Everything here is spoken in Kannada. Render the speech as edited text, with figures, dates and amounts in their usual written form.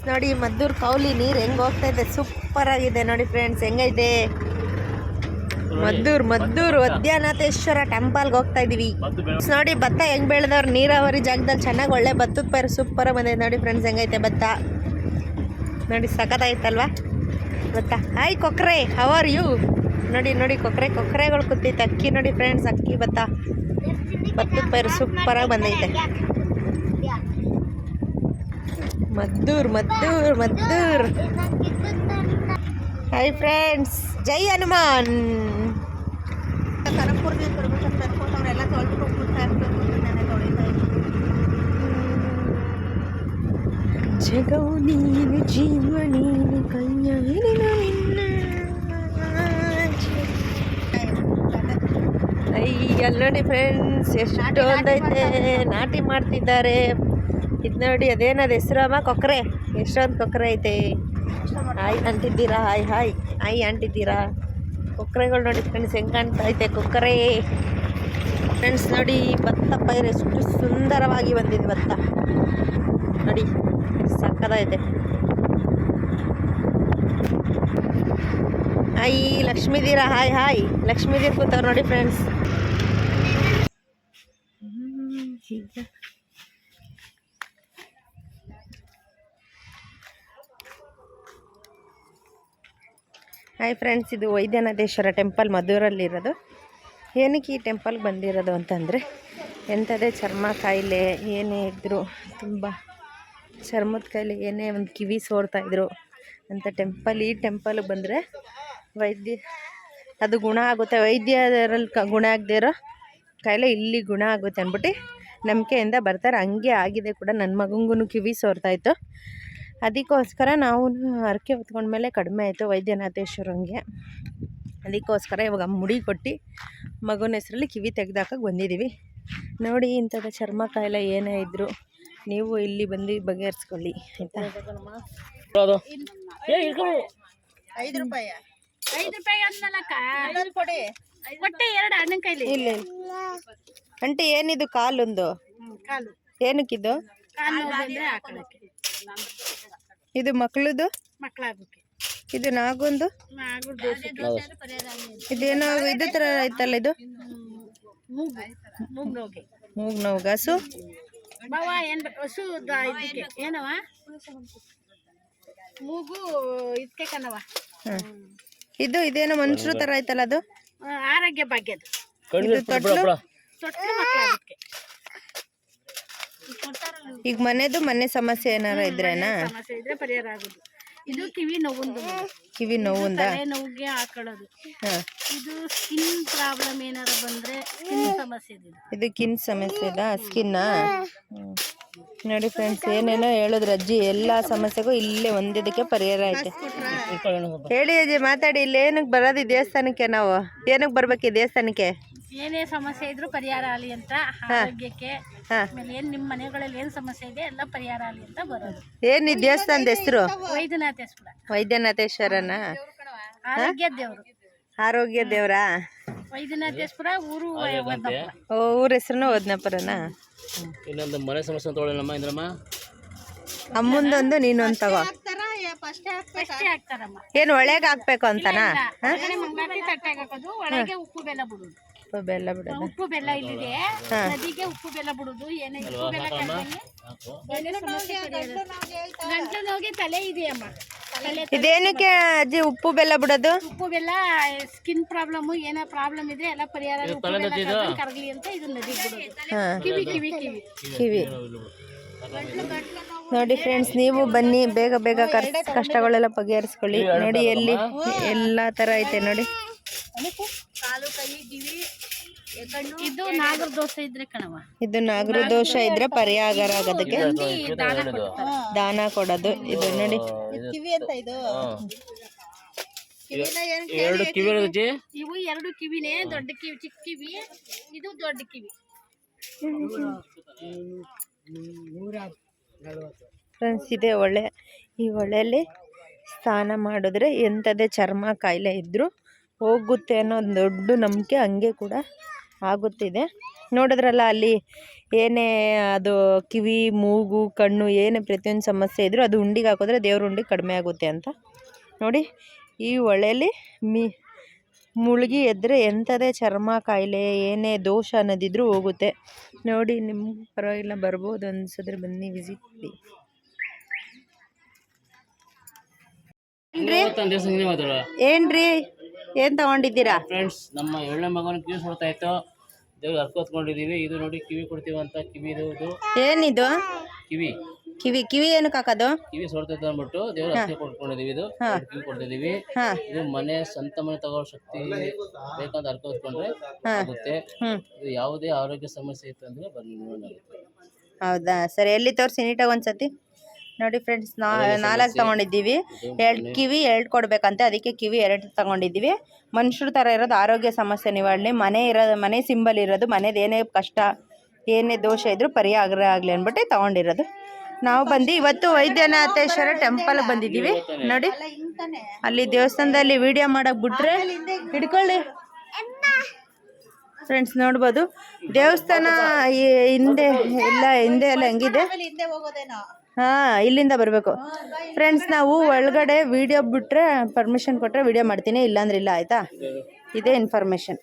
ನೋಡಿ ಮದ್ದೂರು ಕೌಲಿ ನೀರು ಹೆಂಗೆ ಹೋಗ್ತಾ ಇದೆ, ಸೂಪರ್ ಆಗಿದೆ ನೋಡಿ ಫ್ರೆಂಡ್ಸ್. ಹೆಂಗೈತೆ ಮದ್ದೂರು ವೈದ್ಯನಾಥೇಶ್ವರ ಟೆಂಪಲ್ಗೆ ಹೋಗ್ತಾ ಇದೀವಿ. ನೋಡಿ ಭತ್ತ ಹೆಂಗ್ ಬೆಳೆದವ್ರು ನೀರಾವರಿ ಜಾಗದಲ್ಲಿ ಚೆನ್ನಾಗಿ ಒಳ್ಳೆ ಭತ್ತದ ಪೈರು ಸೂಪರ್ ಬಂದಿದೆ ನೋಡಿ ಫ್ರೆಂಡ್ಸ್. ಹೆಂಗೈತೆ ಭತ್ತ ನೋಡಿ, ಸಖತ್ತಾಯ್ತಲ್ವಾ ಭತ್ತ. ಹಾಯ್ ಕೊಕ್ರೆ, ಹೌ ಆರ್ ಯು? ನೋಡಿ ಕೊಕ್ರೆಗಳು ಕೂತೈತೆ. ಅಕ್ಕಿ ನೋಡಿ ಫ್ರೆಂಡ್ಸ್, ಅಕ್ಕಿ ಭತ್ತದ ಪೈರು ಸೂಪರಾಗಿ ಬಂದೈತೆ. ಮದ್ದೂರು. ಹಾಯ್ ಫ್ರೆಂಡ್ಸ್, ಜೈ ಹನುಮಾನ್. ಕನಕಪುರದಿಂದ ಅವರೆಲ್ಲ ತೊಳ್ದು ಹೋಗ್ಬಿಡ್ತಾ ಇರ್ಬೇಕು. ಜಗವು ನೀನು, ಜೀವ ನೀನು, ಅಲ್ಲಿ ನೋಡಿ ಫ್ರೆಂಡ್ಸ್, ಎಷ್ಟು ಒಂದೈತೆ. ನಾಟಿ ಮಾಡ್ತಿದ್ದಾರೆ. ಇದು ನೋಡಿ, ಅದೇನದು ಹೆಸರು ಅಮ್ಮ? ಕೊಕ್ಕರೆ. ಎಷ್ಟೊಂದು ಕೊಕ್ಕರೆ ಐತೆ. ಹಾಯ್ ಅಂಟಿದ್ದೀರಾ? ಹಾಯ್ ಅಂಟಿದ್ದೀರಾ? ಕೊಕ್ಕರೆಗಳು ನೋಡಿ ಫ್ರೆಂಡ್ಸ್, ಹೆಂಗೆ ಕಾಣ್ತಾ ಐತೆ ಕೊಕ್ಕರೆ. ಫ್ರೆಂಡ್ಸ್ ನೋಡಿ, ಭತ್ತ ಪೈರು ಎಷ್ಟು ಸುಂದರವಾಗಿ ಬಂದಿದೆ. ಭತ್ತ ನೋಡಿ, ಸಕ್ಕತ್ತಾಗಿದೆ. ಹಾಯ್ ಲಕ್ಷ್ಮೀದೀರಾ? ಹಾಯ್ ಲಕ್ಷ್ಮೀದೀರ್ ಕೂತವ್ರು ನೋಡಿ ಫ್ರೆಂಡ್ಸ್. ಹಾಯ್ ಫ್ರೆಂಡ್ಸ್, ಇದು ವೈದ್ಯನಾಥೇಶ್ವರ ಟೆಂಪಲ್ ಮದ್ದೂರಲ್ಲಿರೋದು. ಏನಕ್ಕೆ ಈ ಟೆಂಪಲ್ಗೆ ಬಂದಿರೋದು ಅಂತಂದರೆ, ಎಂಥದೇ ಚರ್ಮ ಕಾಯಿಲೆ ಏನೇ ಇದ್ದರೂ, ತುಂಬ ಚರ್ಮದ ಕಾಯಿಲೆ ಏನೇ ಒಂದು ಕಿವಿ ಸೋರ್ತಾಯಿದ್ರು ಅಂತ ಈ ಟೆಂಪಲ್ಗೆ ಬಂದರೆ ಅದು ಗುಣ ಆಗುತ್ತೆ. ವೈದ್ಯರಲ್ಲಿ ಗುಣ ಆಗದೆ ಇರೋ ಕಾಯಿಲೆ ಇಲ್ಲಿ ಗುಣ ಆಗುತ್ತೆ ಅಂದ್ಬಿಟ್ಟು ನಂಬಿಕೆಯಿಂದ ಬರ್ತಾರೆ. ಹಂಗೆ ಆಗಿದೆ ಕೂಡ. ನನ್ನ ಮಗಂಗೂ ಕಿವಿ ಸೋರ್ತಾಯಿತ್ತು. ಅದಕ್ಕೋಸ್ಕರ ನಾವು ಹರಕೆ ಹೊತ್ಕೊಂಡ್ಮೇಲೆ ಕಡಿಮೆ ಆಯಿತು ವೈದ್ಯನಾಥೇಶ್ವರಂಗೆ. ಅದಕ್ಕೋಸ್ಕರ ಇವಾಗ ಮುಡಿ ಕೊಟ್ಟು ಮಗನ ಹೆಸರಲ್ಲಿ ಕಿವಿ ತೆಗೆದಾಕಕ್ಕೆ ಬಂದಿದ್ದೀವಿ. ನೋಡಿ, ಇಂಥದ್ದು ಚರ್ಮ ಕಾಯಿಲೆ ಏನೇ ಇದ್ದರೂ ನೀವು ಇಲ್ಲಿ ಬಂದು ಬಗೆಹರಿಸ್ಕೊಳ್ಳಿ, ಆಯಿತಾ? 5 ರೂಪಾಯಿ ಇಲ್ಲ ಅಂಟಿ. ಏನಿದು ಕಾಲೊಂದು? ಏನಕ್ಕಿದು? ಇದು ಮಕ್ಕಳದು? ಇದು ನಾಗೊಂದು? ಇದೇನೋ ಇದು ಥರ ಐತಲ್ಲ, ಇದು ಮೂಗ್ ನೋವು. ಹಸು ಇದೇನೋ ಮನುಷ್ಯರು ಥರ ಐತಲ್ಲ, ಅದು ಆರೋಗ್ಯ ಭಾಗ್ಯದ. ಈಗ ಮನೆ ಸಮಸ್ಯೆ ಏನಾರ ಇದ್ರೇನಾ ಪರಿಹಾರ ಆಗೋದು. ಇದು ಕಿವಿ ನೋವುಂದ ನೋವಿಗೆ ಹಾಕೊಳ್ಳೋದು. ಇದು ಸ್ಕಿನ್ ಪ್ರಾಬ್ಲಮ್ ಏನಾರ ಬಂದ್ರೆ ಸ್ಕಿನ್ ಸಮಸ್ಯೆ ಇದೆ. ಇದು ಸ್ಕಿನ್ ಸಮಸ್ಯೆ ಇದೆ. ಸ್ಕಿನ್ ನೋಡಿ ಫ್ರೆಂಡ್ಸ್, ಏನೇನೋ ಹೇಳಿದ್ರು ಅಜ್ಜಿ. ಎಲ್ಲ ಸಮಸ್ಯೆಗೂ ಇಲ್ಲೇ ಒಂದಿದಕ್ಕೆ ಪರಿಹಾರ ಐತೆ. ಹೇಳಿ ಅಜ್ಜಿ, ಮಾತಾಡಿ. ಇಲ್ಲಿ ಏನಕ್ಕೆ ಬರೋದು ದೇವಸ್ಥಾನಕ್ಕೆ? ನಾವು ಏನಕ್ಕೆ ಬರ್ಬೇಕು ಈ ದೇವಸ್ಥಾನಕ್ಕೆ? ಏನೇ ಸಮಸ್ಯೆ ಇದ್ರು ಪರಿಹಾರ ಆಗಲಿ ಅಂತ, ಆರೋಗ್ಯಕ್ಕೆ. ಆಮೇಲೆ ಏನ್ ನಿಮ್ಮ ಮನೆಗಳಲ್ಲಿ ಏನ್ ಸಮಸ್ಯೆ ಇದೆ ಎಲ್ಲ ಪರಿಹಾರ ಆಗಲಿ ಅಂತ ಬರೋದು. ಏನ್ ಈ ದೇವಸ್ಥಾನದ ಹೆಸರು? ವೈದ್ಯನಾಥೇಶ್ವರನ ಆರೋಗ್ಯ ದೇವ್ರಾ? ವೈದ್ಯನಾಥೇಶ್ವರ ಊರು ಊರ ಹೆಸರು ಓದ್ನಪುರನ. ಇನ್ನೊಂದು ಮನೆ ಸಮಸ್ಯೆ ತಗೊಳ್ಳಮ್ಮ ಇಂದ್ರಮ್ಮ. ಅಮ್ಮಂದೊಂದು ನೀನೊಂದು ತಗೋ. ಏನು ಒಳಗೆ ಹಾಕ್ಬೇಕು ಅಂತನಾ? ಒಳಗೆ ಉಪ್ಪು ಬೆಲ್ಲ ಬಿಡುದು. ಉಪ್ಪು ಬೆಲ್ಲ ಇಲ್ಲಿದೆ, ನದಿಗೆ ಉಪ್ಪು ಬೆಲ್ಲ ಬಿಡುದು. ಏನೇ ಉಪ್ಪು ಬೆಲ್ಲ ಗಂಟ್ಲು ನೋವಿಗೆ ತಲೆ ಇದೆಯಮ್ಮ. ಇದೇನಕ್ಕೆ ಅಜ್ಜಿ ಉಪ್ಪು ಬೆಲ್ಲ ಬಿಡೋದು? ಉಪ್ಪು ಬೆಲ್ಲ ಸ್ಕಿನ್ ಪ್ರಾಬ್ಲಮ್ ಏನೋ ಪ್ರಾಬ್ಲಮ್ ಇದ್ರೆ ಎಲ್ಲ ಪರಿಹಾರ ಕರಗಲಿ ಅಂತ ಇದು ನದಿಗೆ ಬಿಡೋದು. ಕಿವಿ ನೋಡಿ ಫ್ರೆಂಡ್ಸ್, ನೀವು ಬನ್ನಿ, ಬೇಗ ಕಷ್ಟಗಳೆಲ್ಲ ಬಗೆಹರಿಸ್ಕೊಳ್ಳಿ. ನೋಡಿ, ಎಲ್ಲಿ ಎಲ್ಲ ಥರ ಐತೆ ನೋಡಿ. ಇದು ನಾಗರ ದೋಷ ಇದ್ರೆ ಕಣವ, ಇದು ನಾಗರ ದೋಷ ಇದ್ರೆ ಪರಿಹಾರ ಆಗೋದಕ್ಕೆ ದಾನ ಕೊಡೋದು. ಇದು ನೋಡಿ, ಕಿವಿ ಅಂತ. ಇದು ಇವು 2 ಕಿವಿನೇ. ದೊಡ್ಡ ಕಿವಿ, ಚಿಕ್ಕ ಕಿವಿ. ಇದು ದೊಡ್ಡ ಕಿವಿ. ಫ್ರೆಂಡ್ಸ್, ಇದೇ ಹೊಳೆ. ಈ ಹೊಳೆಯಲ್ಲಿ ಸ್ನಾನ ಮಾಡಿದ್ರೆ ಎಂಥದೇ ಚರ್ಮ ಕಾಯಿಲೆ ಇದ್ದರೂ ಹೋಗುತ್ತೆ ಅನ್ನೋ ಒಂದು ದೊಡ್ಡ ನಂಬಿಕೆ. ಹಂಗೆ ಕೂಡ ಆಗುತ್ತಿದೆ. ನೋಡಿದ್ರಲ್ಲ ಅಲ್ಲಿ ಏನೇ ಅದು ಕಿವಿ ಮೂಗು ಕಣ್ಣು ಏನೇ ಪ್ರತಿಯೊಂದು ಸಮಸ್ಯೆ ಇದ್ದರೂ ಅದು ಉಂಡಿಗೆ ಹಾಕಿದ್ರೆ ದೇವ್ರ ಉಂಡಿ ಕಡಿಮೆ ಆಗುತ್ತೆ ಅಂತ ನೋಡಿ. ಈ ಹೊಳೆಯಲ್ಲಿ ಮುಳುಗಿ ಎದ್ದರೆ ಎಂಥದೇ ಚರ್ಮ ಕಾಯಿಲೆ ಏನೇ ದೋಷ ಅನ್ನೋದಿದ್ರೂ ಹೋಗುತ್ತೆ ನೋಡಿ. ನಿಮ್ಗೆ ಪರವಾಗಿಲ್ಲ ಬರ್ಬೋದು ಅನ್ಸಿದ್ರೆ ಬನ್ನಿ ವಿಸಿಟ್ ಮಾಡಿ. ಏನ್ರಿ ಏನು ತಗೊಂಡಿದ್ದೀರಾ ಫ್ರೆಂಡ್ಸ್? ನಮ್ಮ 7ನೇ ಮಗನ ಕಿವಿ ಸುಡ್ತಾ ಇತ್ತು, ದೇವ್ರಿಗೆ ಅರ್ಕ ಹೊತ್ಕೊಂಡಿದ್ದೀವಿ. ಇದು ನೋಡಿ ಕಿವಿ ಕೊಡ್ತೀವಂತ ಕಿವಿದು ಇದು ಏನಿದು ಕಿವಿ ಕಿವಿ ಏನಕ್ಕೆ ಹಾಕೋದು? ಕಿವಿ ಸೊಡ್ತೈತೆ ಅಂದ್ಬಿಟ್ಟು ದೇವ್ರ ಅರ್ಕೆ ಕೊಟ್ಕೊಂಡಿದೀವಿ. ಇದು ಕಿವಿ ಕೊಡ್ತಿದೀವಿ. ಇದು ಮನೆ ಸ್ವಂತ ಮನೆ ತಗೊಳ್ಳೋ ಶಕ್ತಿ ಬೇಕಂತ ಅರ್ಕ ಹೊತ್ಕೊಂಡ್ರೆ ಆಗುತ್ತೆ. ಇದು ಯಾವುದೇ ಆರೋಗ್ಯ ಸಮಸ್ಯೆ ಇತ್ತು ಅಂದ್ರೆ ಬನ್ನಿ ನೋಡೋಣ. ಹೌದಾ ಸರಿ, ಎಲ್ಲಿ ತೋರಿಸಿ ನೀಟಾಗಿ ಒಂದ್ಸತಿ ನೋಡಿ. ಫ್ರೆಂಡ್ಸ್ 4 ತಗೊಂಡಿದ್ದೀವಿ. 2 ಕಿವಿ 2 ಕೊಡ್ಬೇಕಂತೆ, ಅದಕ್ಕೆ ಕಿವಿ 2 ತಗೊಂಡಿದ್ದೀವಿ. ಮನುಷ್ಯರ ಥರ ಇರೋದು ಆರೋಗ್ಯ ಸಮಸ್ಯೆ ನಿವಾರಣೆ, ಮನೆ ಸಿಂಬಲ್ ಇರೋದು, ಮನೇದು ಏನೇ ಕಷ್ಟ ಏನೇ ದೋಷ ಇದ್ರೂ ಪರಿಹಾರ ಆಗಲಿ ಅಂದ್ಬಿಟ್ಟು ತಗೊಂಡಿರೋದು. ನಾವು ಬಂದು ಇವತ್ತು ವೈದ್ಯನಾಥೇಶ್ವರ ಟೆಂಪಲ್ಗೆ ಬಂದಿದ್ದೀವಿ ನೋಡಿ. ಅಲ್ಲಿ ದೇವಸ್ಥಾನದಲ್ಲಿ ವಿಡಿಯೋ ಮಾಡಕ್ಕೆ ಬಿಟ್ರೆ ಹಿಡ್ಕೊಳ್ಳಿ ಫ್ರೆಂಡ್ಸ್. ನೋಡ್ಬೋದು ದೇವಸ್ಥಾನ ಹಿಂದೆ ಎಲ್ಲ ಹೆಂಗಿದೆ. ಇಲ್ಲಿಂದ ಬರಬೇಕು ಫ್ರೆಂಡ್ಸ್. ನಾವು ಒಳಗಡೆ ವಿಡಿಯೋ ಬಿಟ್ಟರೆ ಪರ್ಮಿಷನ್ ಕೊಟ್ಟರೆ ವಿಡಿಯೋ ಮಾಡ್ತೀನಿ, ಇಲ್ಲಾಂದ್ರೆ ಇಲ್ಲ. ಆಯಿತಾ? ಇದೇ ಇನ್ಫಾರ್ಮೇಷನ್.